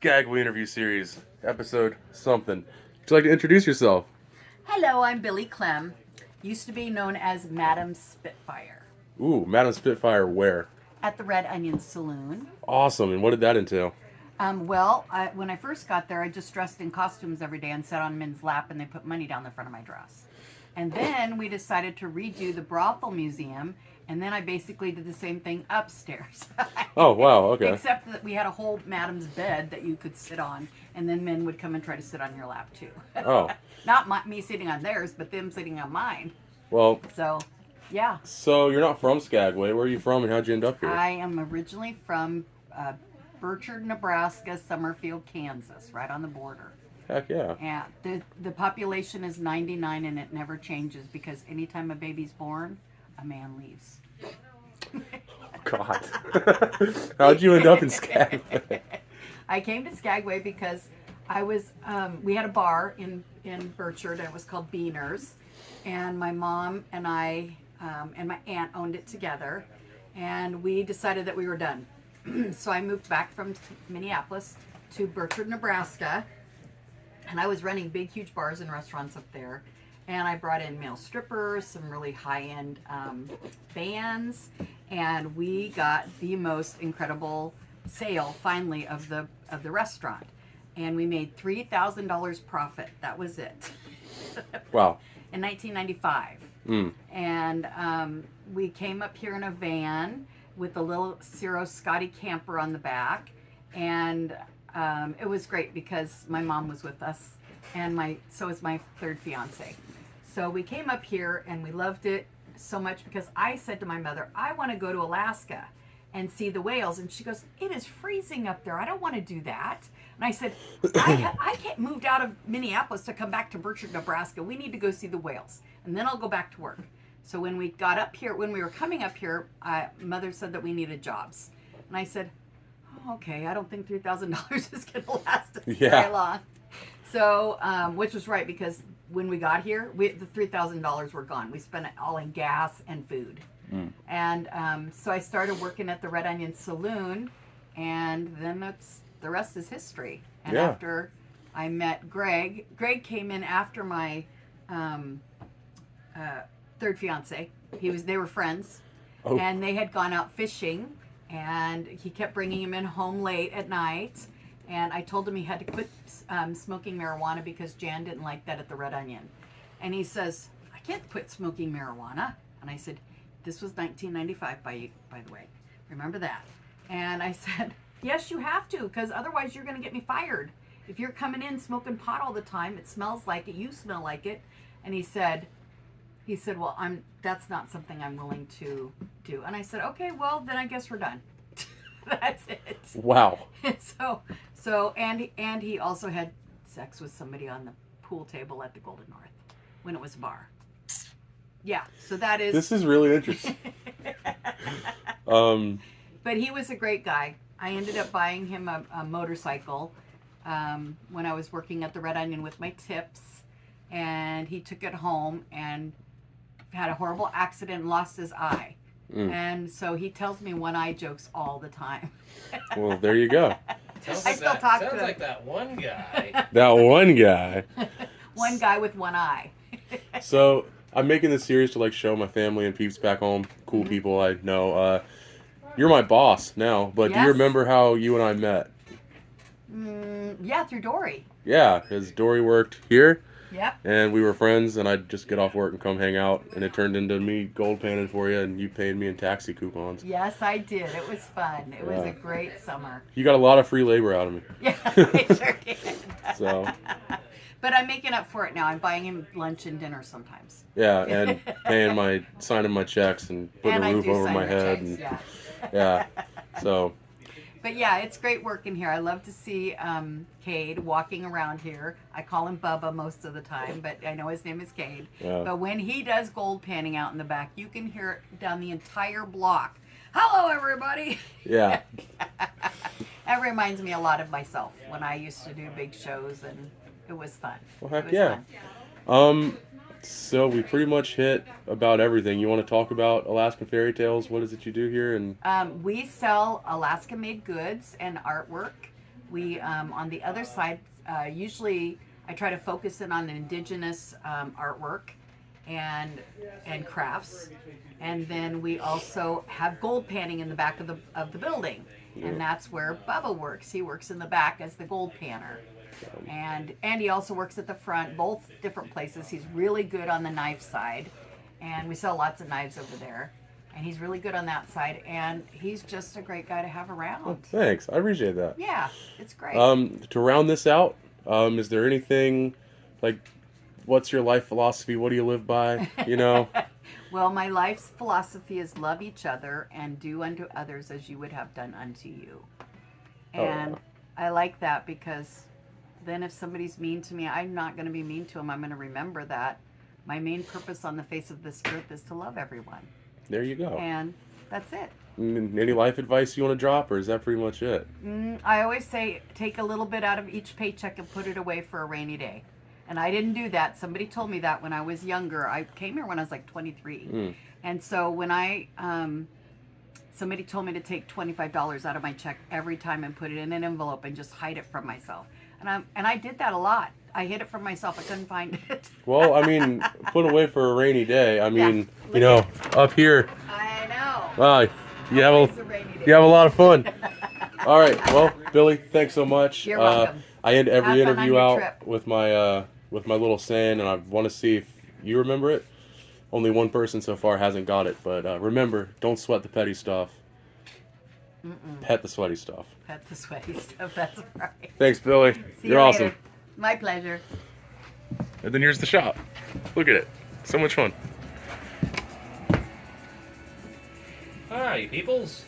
Skagway interview series, episode something. Would you like to introduce yourself? Hello, I'm Billy Clem. Used to be known as Madam Spitfire Ooh, Madam Spitfire, where? at the Red Onion Saloon. Awesome, and what did that entail? When I first got there, I just dressed in costumes every day and sat on men's lap, and they put money down the front of my dress. And then we decided to redo the brothel museum, and then I basically did the same thing upstairs. Oh, wow, okay. Except that we had a whole madam's bed that you could sit on, and then men would come and try to sit on your lap too. Oh, Not me sitting on theirs, but them sitting on mine. well, So, yeah. so you're not from Skagway. Where are you from and how'd you end up here? I am originally from Burchard, Nebraska, Summerfield, Kansas, right on the border. Heck yeah. And the population is 99, and it never changes because anytime a baby's born, a man leaves. God. How'd you end up in Skagway? I came to Skagway because we had a bar in Burchard, and it was called Beaner's, and my mom and I and my aunt owned it together, and we decided that we were done. So I moved back from Minneapolis to Burchard, Nebraska, and I was running big, huge bars and restaurants up there. And I brought in male strippers, some really high-end bands, and we got the most incredible sale finally of the restaurant, and we made $3,000 profit. That was it. Wow. In 1995. Mm. And we came up here in a van with a little Ciro Scotty camper on the back, and it was great because my mom was with us, and so was my third fiance. So we came up here and we loved it so much because I said to my mother, I want to go to Alaska and see the whales. And she goes, it is freezing up there. I don't want to do that. And I said, I can't moved out of Minneapolis to come back to Burchard, Nebraska. We need to go see the whales, and then I'll go back to work. So when we got up here, when we were coming up here, mother said that we needed jobs. And I said, oh, okay, I don't think $3,000 is going to last us very long. So, which was right, because when we got here, the $3,000 were gone. We spent it all in gas and food. Mm. And so I started working at the Red Onion Saloon, and then the rest is history. And after I met Greg came in after my third fiance. They were friends, and they had gone out fishing, and he kept bringing him in home late at night. And I told him he had to quit smoking marijuana because Jan didn't like that at the Red Onion. And he says, I can't quit smoking marijuana. And I said, this was 1995, by the way. Remember that. And I said, yes, you have to, because otherwise you're going to get me fired. If you're coming in smoking pot all the time, it smells like it, you smell like it. And he said, well, that's not something I'm willing to do. And I said, okay, well, then I guess we're done. That's it. Wow. And he also had sex with somebody on the pool table at the Golden North when it was a bar. Yeah, so that is. This is really interesting. But he was a great guy. I ended up buying him a motorcycle when I was working at the Red Onion with my tips, and he took it home and had a horrible accident and lost his eye. Mm. And so he tells me one-eye jokes all the time. Well, there you go. I still talk to him. Sounds like that one guy. That one guy. One guy with one eye. So I'm making this series to show my family and peeps back home, cool people I know. You're my boss now, but do you remember how you and I met? Yeah, through Dory. Yeah, because Dory worked here. Yep. And we were friends, and I'd just get off work and come hang out, and it turned into me gold panning for you, and you paid me in taxi coupons. Yes, I did. It was fun. It was a great summer. You got a lot of free labor out of me. Yeah, I sure did. So. But I'm making up for it now. I'm buying him lunch and dinner sometimes. Yeah, and signing my checks and putting a roof over my head. Checks, and, yeah. So. But yeah, it's great working here. I love to see Cade walking around here. I call him Bubba most of the time, but I know his name is Cade. Yeah. But when he does gold panning out in the back, you can hear it down the entire block. Hello, everybody. Yeah. That reminds me a lot of myself when I used to do big shows, and it was fun. Well, heck yeah. Fun. So we pretty much hit about everything. You want to talk about Alaskan Fairy Tales? What is it you do here? And we sell Alaska-made goods and artwork. We on the other side, usually I try to focus in on indigenous artwork and crafts, and then we also have gold panning in the back of the building, and that's where Bubba works. He works in the back as the gold panner, and he also works at the front, both different places. He's really good on the knife side, and we sell lots of knives over there. And he's really good on that side, and he's just a great guy to have around. Oh, thanks, I appreciate that. Yeah, it's great. To round this out, is there anything like, what's your life philosophy? What do you live by? You know. Well, my life's philosophy is love each other and do unto others as you would have done unto you. And I like that, because then if somebody's mean to me, I'm not going to be mean to them. I'm going to remember that my main purpose on the face of this earth is to love everyone. There you go. And that's it. Any life advice you want to drop, or is that pretty much it? I always say take a little bit out of each paycheck and put it away for a rainy day. And I didn't do that. Somebody told me that when I was younger. I came here when I was like 23. And so when somebody told me to take $25 out of my check every time and put it in an envelope and just hide it from myself. And I did that a lot. I hid it from myself. I couldn't find it. Well, I mean, put away for a rainy day. I mean, you know, up here. I know. Wow, you have a lot of fun. All right. Well, Billy, thanks so much. You're welcome. I end every Have fun on interview your out trip. with my little saying, and I want to see if you remember it. Only one person so far hasn't got it, but remember, don't sweat the petty stuff. Pet the sweaty stuff. Pet the sweaty stuff. That's right. Thanks, Billy. See You're you awesome. later. My pleasure. And then here's the shop. Look at it. So much fun. Hi, peoples.